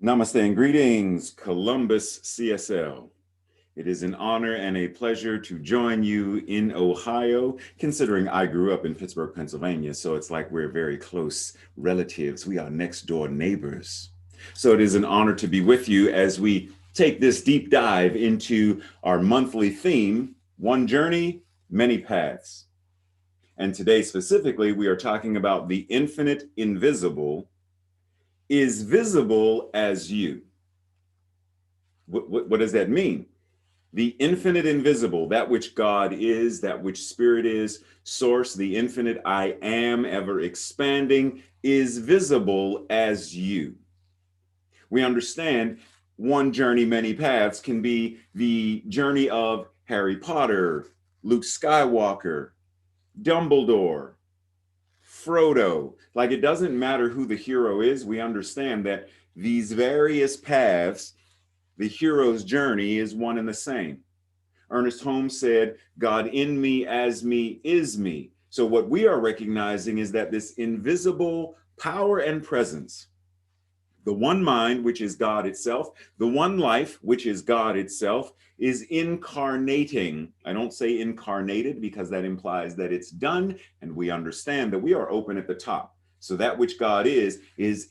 Namaste and greetings, Columbus, CSL. It is an honor and a pleasure to join you in Ohio, considering I grew up in Pittsburgh, Pennsylvania, so it's like we're very close relatives. We are next door neighbors. So it is an honor to be with you as we take this deep dive into our monthly theme, One Journey, Many Paths. And today specifically, we are talking about the infinite invisible is visible as you. What does that mean? The infinite invisible, that which God is, that which spirit is, source, the infinite I am, ever expanding, is visible as you. We understand one journey, many paths can be the journey of Harry Potter, Luke Skywalker, Dumbledore, Frodo. Like, it doesn't matter who the hero is. We understand that these various paths, the hero's journey is one and the same. Ernest Holmes said, God in me, as me, is me. So what we are recognizing is that this invisible power and presence, the one mind, which is God itself, the one life, which is God itself, is incarnating. I don't say incarnated because that implies that it's done, and we understand that we are open at the top. So that which God is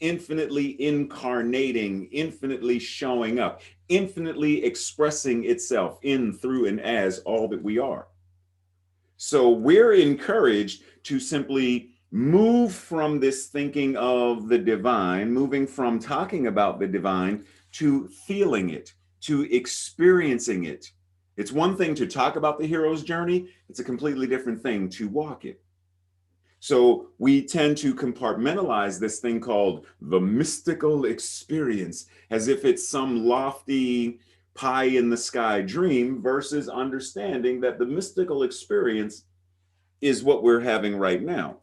infinitely incarnating, infinitely showing up, infinitely expressing itself in, through, and as all that we are. So we're encouraged to simply move from this thinking of the divine, moving from talking about the divine to feeling it, to experiencing it. It's one thing to talk about the hero's journey. It's a completely different thing to walk it. So we tend to compartmentalize this thing called the mystical experience as if it's some lofty pie in the sky dream versus understanding that the mystical experience is what we're having right now.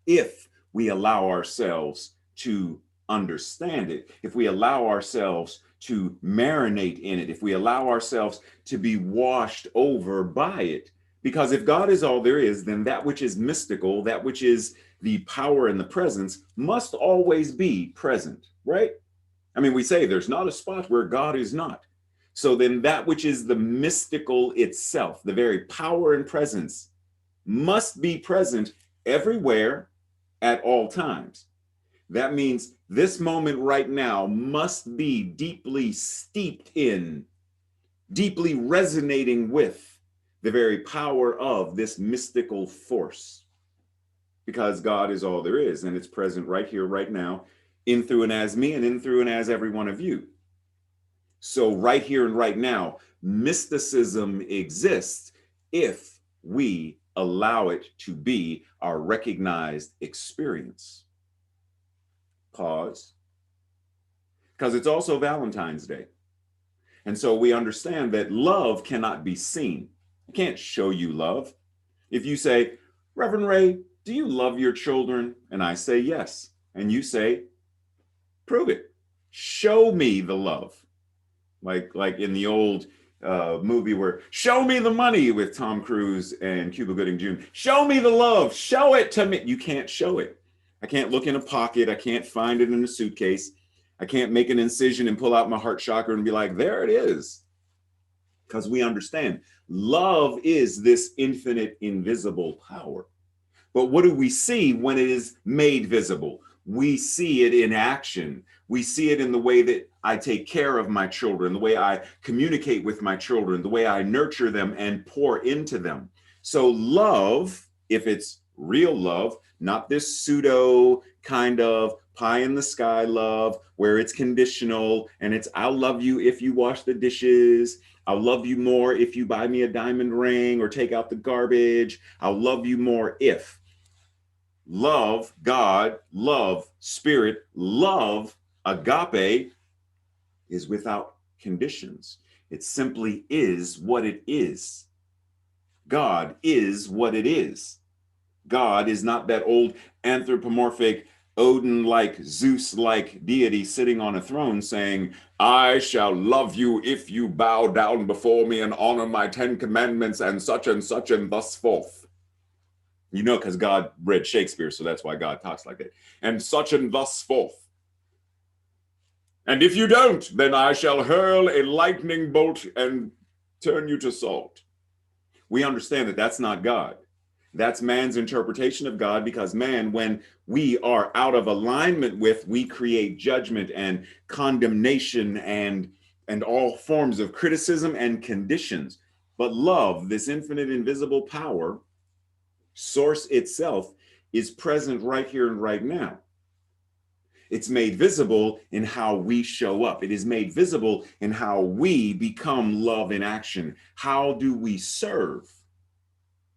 If we allow ourselves to understand it, if we allow ourselves to marinate in it, if we allow ourselves to be washed over by it. Because if God is all there is, then that which is mystical, that which is the power and the presence, must always be present, right? I mean, we say there's not a spot where God is not. So then that which is the mystical itself, the very power and presence, must be present everywhere at all times. That means this moment right now must be deeply steeped in, deeply resonating with the very power of this mystical force, because God is all there is, and it's present right here, right now, in, through, and as me, and in, through, and as every one of you. So right here and right now, mysticism exists if we allow it to be our recognized experience. Pause. Because it's also Valentine's Day. And so we understand that love cannot be seen. I can't show you love. If you say, Reverend Ray, do you love your children? And I say yes. And you say, prove it. Show me the love. Like in the old movie where show me the money with Tom Cruise and Cuba Gooding Jr. Show me the love. Show it to me. You can't show it. I can't look in a pocket. I can't find it in a suitcase. I can't make an incision and pull out my heart chakra and be like, there it is. Because we understand love is this infinite invisible power. But what do we see when it is made visible? We see it in action. We see it in the way that I take care of my children, the way I communicate with my children, the way I nurture them and pour into them. So love, if it's real love, not this pseudo kind of pie in the sky love where it's conditional and it's I'll love you if you wash the dishes. I'll love you more if you buy me a diamond ring or take out the garbage. I'll love you more if. Love God, love spirit, love agape is without conditions. It simply is what it is. God is what it is. God is not that old anthropomorphic Odin-like, Zeus-like deity sitting on a throne saying, I shall love you if you bow down before me and honor my 10 commandments and such and thus forth. You know, because God read Shakespeare, so that's why God talks like that. And such and thus forth. And if you don't, then I shall hurl a lightning bolt and turn you to salt. We understand that that's not God. That's man's interpretation of God, because man, when we are out of alignment with, we create judgment and condemnation and all forms of criticism and conditions. But love, this infinite invisible power, source itself, is present right here and right now. It's made visible in how we show up. It is made visible in how we become love in action. How do we serve?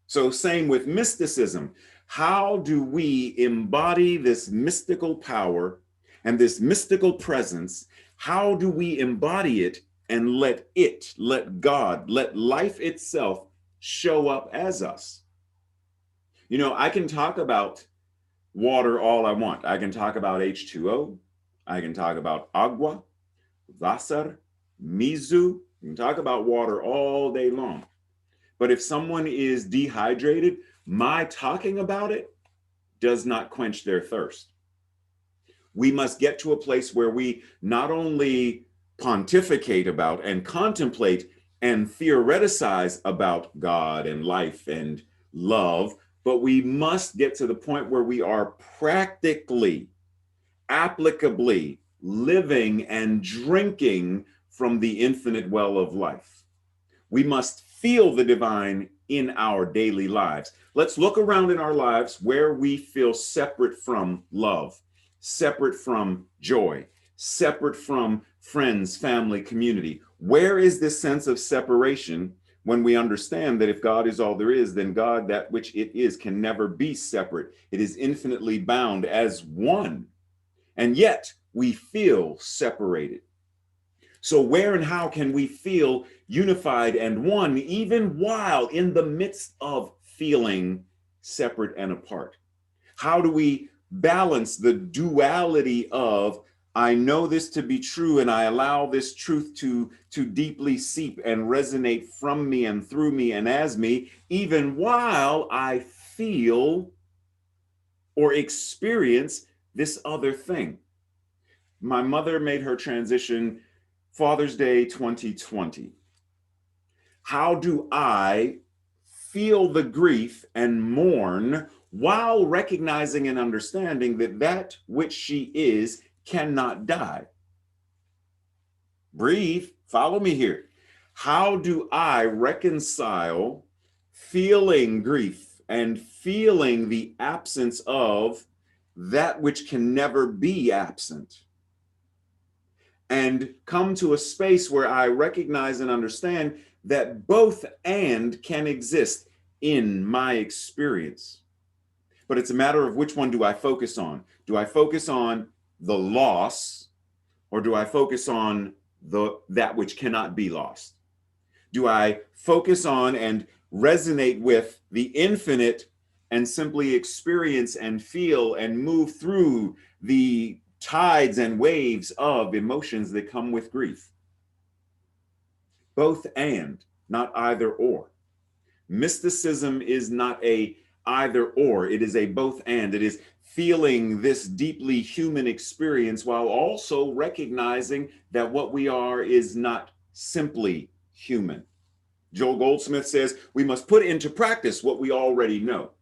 So same with mysticism. How do we embody this mystical power and this mystical presence? How do we embody it and let God, let life itself show up as us? You know, I can talk about water all I want. I can talk about H2O. I can talk about agua, Wasser, Mizu. You can talk about water all day long. But if someone is dehydrated, my talking about it does not quench their thirst. We must get to a place where we not only pontificate about and contemplate and theoreticize about God and life and love, but we must get to the point where we are practically, applicably living and drinking from the infinite well of life. We must feel the divine in our daily lives. Let's look around in our lives where we feel separate from love, separate from joy, separate from friends, family, community. Where is this sense of separation when we understand that if God is all there is, then God, that which it is, can never be separate. It is infinitely bound as one. And yet we feel separated. So where and how can we feel unified and one, even while in the midst of feeling separate and apart? How do we balance the duality of, I know this to be true and I allow this truth to deeply seep and resonate from me and through me and as me, even while I feel or experience this other thing? My mother made her transition Father's Day 2020. How do I feel the grief and mourn while recognizing and understanding that that which she is cannot die? Breathe, follow me here. How do I reconcile feeling grief and feeling the absence of that which can never be absent, and come to a space where I recognize and understand that both and can exist in my experience? But it's a matter of which one do I focus on? Do I focus on the loss, or do I focus on that which cannot be lost? Do I focus on and resonate with the infinite and simply experience and feel and move through the tides and waves of emotions that come with grief? Both and, not either or. Mysticism is not a either or, it is a both and. It is feeling this deeply human experience while also recognizing that what we are is not simply human. Joel Goldsmith says we must put into practice what we already know.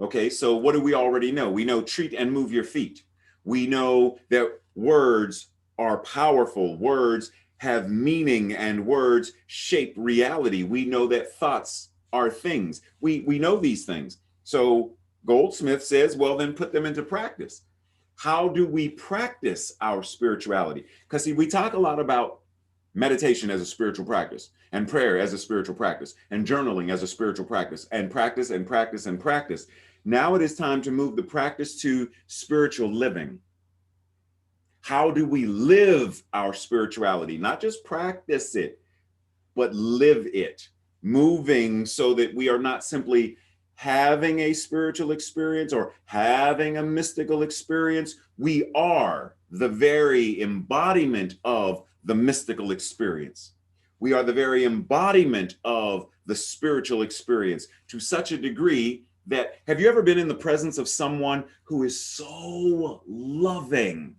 Okay, so what do we already know? We know treat and move your feet. We know that words are powerful. Words have meaning and words shape reality. We know that thoughts are things. We know these things. So Goldsmith says, well, then put them into practice. How do we practice our spirituality? Because see, we talk a lot about meditation as a spiritual practice, and prayer as a spiritual practice, and journaling as a spiritual practice, and practice and practice and practice. Now it is time to move the practice to spiritual living. How do we live our spirituality? Not just practice it, but live it, moving so that we are not simply having a spiritual experience or having a mystical experience. We are the very embodiment of the mystical experience. We are the very embodiment of the spiritual experience to such a degree that, have you ever been in the presence of someone who is so loving?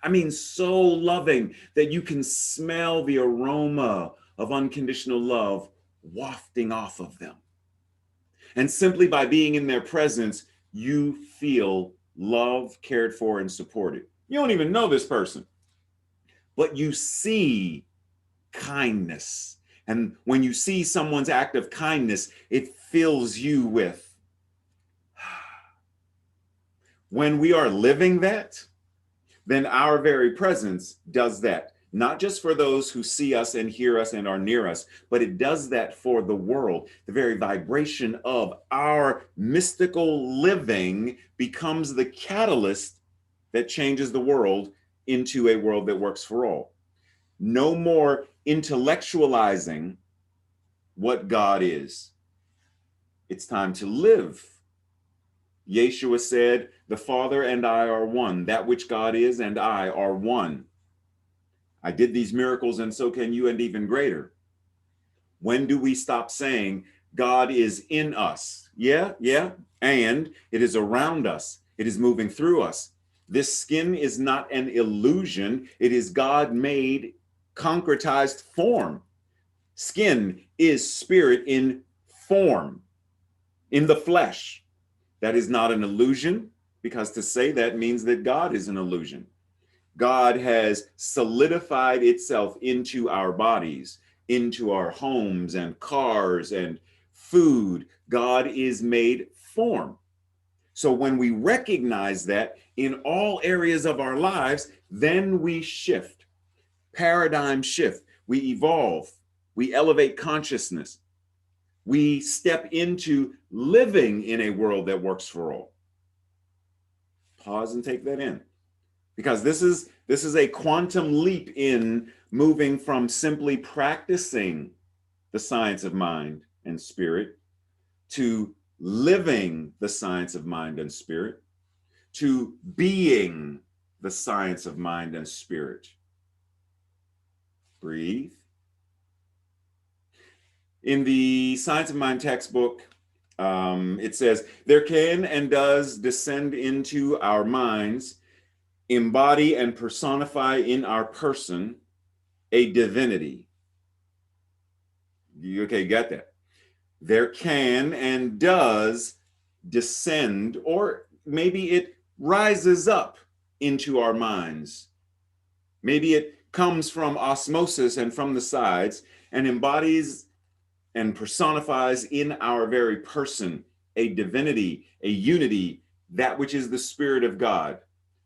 I mean, so loving that you can smell the aroma of unconditional love wafting off of them. And simply by being in their presence, you feel loved, cared for, and supported. You don't even know this person, but you see kindness. And when you see someone's act of kindness, it fills you with. When we are living that, then our very presence does that. Not just for those who see us and hear us and are near us, but it does that for the world. The very vibration of our mystical living becomes the catalyst that changes the world into a world that works for all. No more intellectualizing what God is. It's time to live. Yeshua said, the Father and I are one. That which God is and I are one. I did these miracles and so can you, and even greater. When do we stop saying God is in us? Yeah. And it is around us. It is moving through us. This skin is not an illusion. It is God made concretized form. Skin is spirit in form, in the flesh. That is not an illusion, because to say that means that God is an illusion. God has solidified itself into our bodies, into our homes and cars and food. God is made form. So when we recognize that in all areas of our lives, then we shift, paradigm shift, we evolve, we elevate consciousness, we step into living in a world that works for all. Pause and take that in. Because this is a quantum leap in moving from simply practicing the science of mind and spirit to living the science of mind and spirit to being the science of mind and spirit. Breathe. In the Science of Mind textbook, it says, there can and does descend into our minds, embody and personify in our person a divinity. Okay, got that? There can and does descend, or maybe it rises up into our minds. Maybe it comes from osmosis and from the sides and embodies and personifies in our very person a divinity, a unity, that which is the Spirit of God,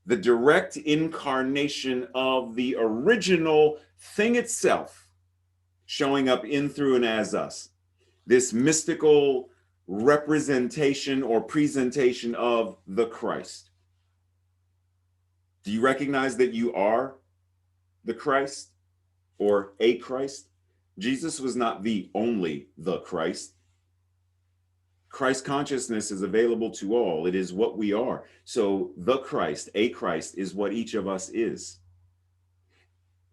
the direct incarnation of the original thing itself, showing up in, through, and as us. This mystical representation or presentation of the Christ. Do you recognize that you are the Christ or a Christ? Jesus was not the only the Christ. Christ consciousness is available to all. It is what we are. So the Christ, a Christ, is what each of us is.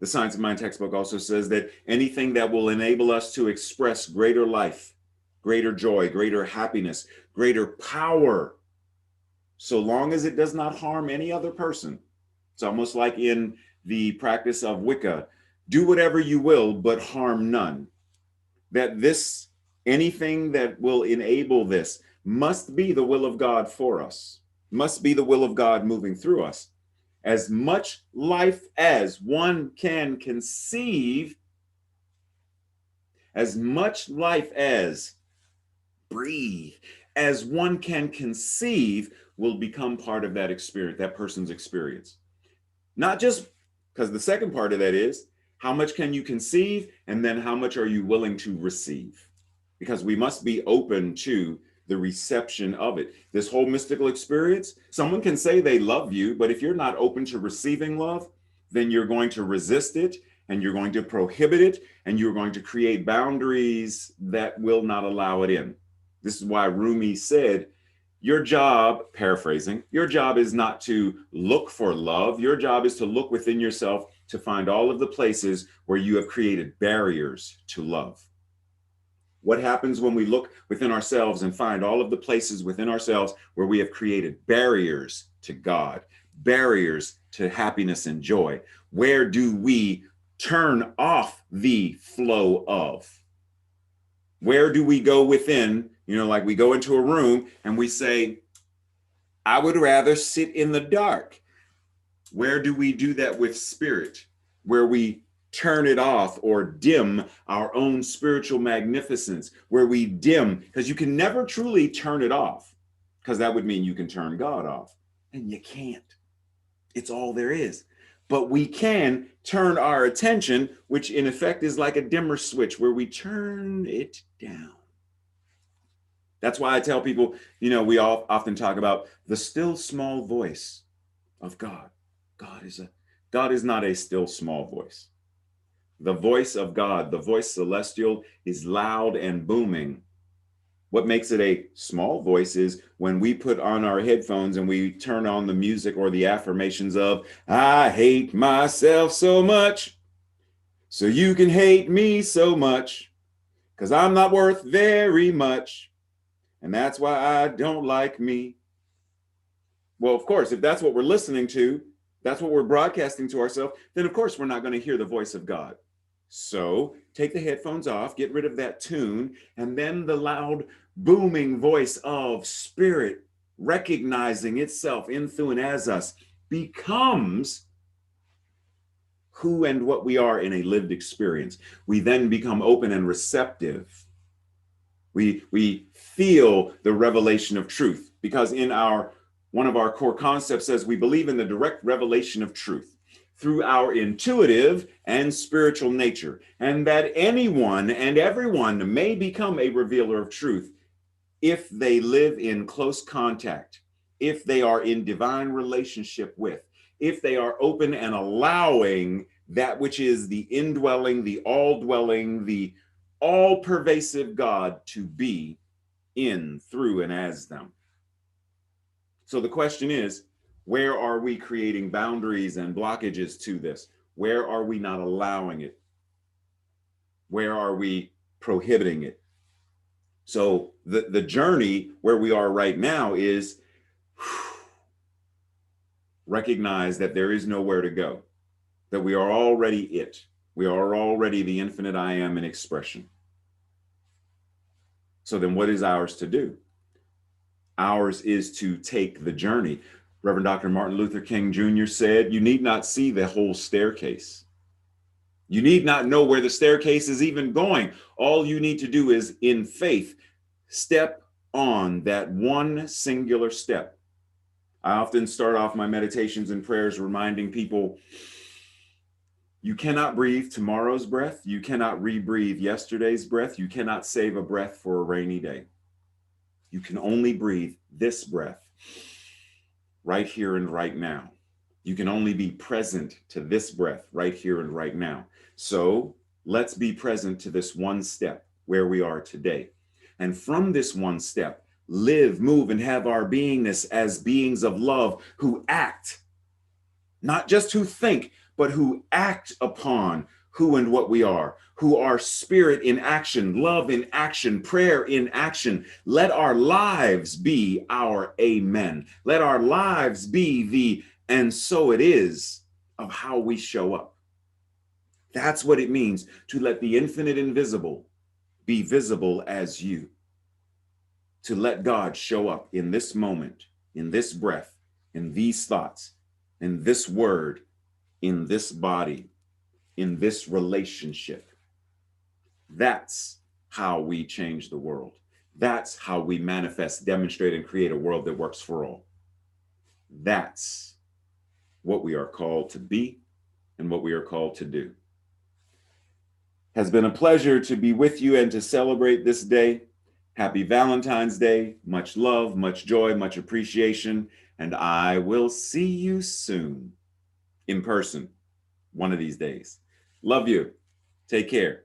The Science of Mind textbook also says that anything that will enable us to express greater life, greater joy, greater happiness, greater power, so long as it does not harm any other person. It's almost like in the practice of Wicca, do whatever you will, but harm none. That this, anything that will enable this, must be the will of God for us, must be the will of God moving through us. As much life as one can conceive, as much life as breathe, as one can conceive, will become part of that experience, that person's experience. Not just because the second part of that is, how much can you conceive? And then how much are you willing to receive? Because we must be open to the reception of it. This whole mystical experience, someone can say they love you, but if you're not open to receiving love, then you're going to resist it and you're going to prohibit it and you're going to create boundaries that will not allow it in. This is why Rumi said, your job, paraphrasing, your job is not to look for love. Your job is to look within yourself to find all of the places where you have created barriers to love. What happens when we look within ourselves and find all of the places within ourselves where we have created barriers to God, barriers to happiness and joy? Where do we turn off the flow of? Where do we go within? Like we go into a room and we say, I would rather sit in the dark. Where do we do that with spirit? Where we turn it off or dim our own spiritual magnificence, where we dim, because you can never truly turn it off, because that would mean you can turn God off, and you can't. It's all there is. But we can turn our attention, which in effect is like a dimmer switch, where we turn it down. That's why I tell people, we all often talk about the still small voice of God. God is not a still small voice. The voice of God, the voice celestial, is loud and booming. What makes it a small voice is when we put on our headphones and we turn on the music or the affirmations of, I hate myself so much, so you can hate me so much, because I'm not worth very much, and that's why I don't like me. Well, of course, if that's what we're listening to, that's what we're broadcasting to ourselves, then of course we're not going to hear the voice of God. So take the headphones off, get rid of that tune, and then the loud booming voice of spirit recognizing itself in, through, and as us becomes who and what we are in a lived experience. We then become open and receptive. We feel the revelation of truth, because one of our core concepts says we believe in the direct revelation of truth through our intuitive and spiritual nature, and that anyone and everyone may become a revealer of truth if they live in close contact, if they are in divine relationship with, if they are open and allowing that which is the indwelling, the all-dwelling, the all-pervasive God to be in, through, and as them. So the question is, where are we creating boundaries and blockages to this? Where are we not allowing it? Where are we prohibiting it? So the journey where we are right now is recognize that there is nowhere to go, that we are already it. We are already the infinite I am in expression. So then what is ours to do? Ours is to take the journey. Reverend Dr. Martin Luther King Jr. said, you need not see the whole staircase. You need not know where the staircase is even going. All you need to do is, in faith, step on that one singular step. I often start off my meditations and prayers reminding people, you cannot breathe tomorrow's breath. You cannot rebreathe yesterday's breath. You cannot save a breath for a rainy day. You can only breathe this breath right here and right now. You can only be present to this breath right here and right now. So let's be present to this one step where we are today. And from this one step, live, move, and have our beingness as beings of love who act, not just who think, but who act upon who and what we are, who are spirit in action, love in action, prayer in action. Let our lives be our amen. Let our lives be the and so it is of how we show up. That's what it means to let the infinite invisible be visible as you. To let God show up in this moment, in this breath, in these thoughts, in this word, in this body, in this relationship. That's how we change the world. That's how we manifest, demonstrate, and create a world that works for all. That's what we are called to be and what we are called to do. Has been a pleasure to be with you and to celebrate this day. Happy Valentine's Day. Much love, much joy, much appreciation. And I will see you soon in person one of these days. Love you. Take care.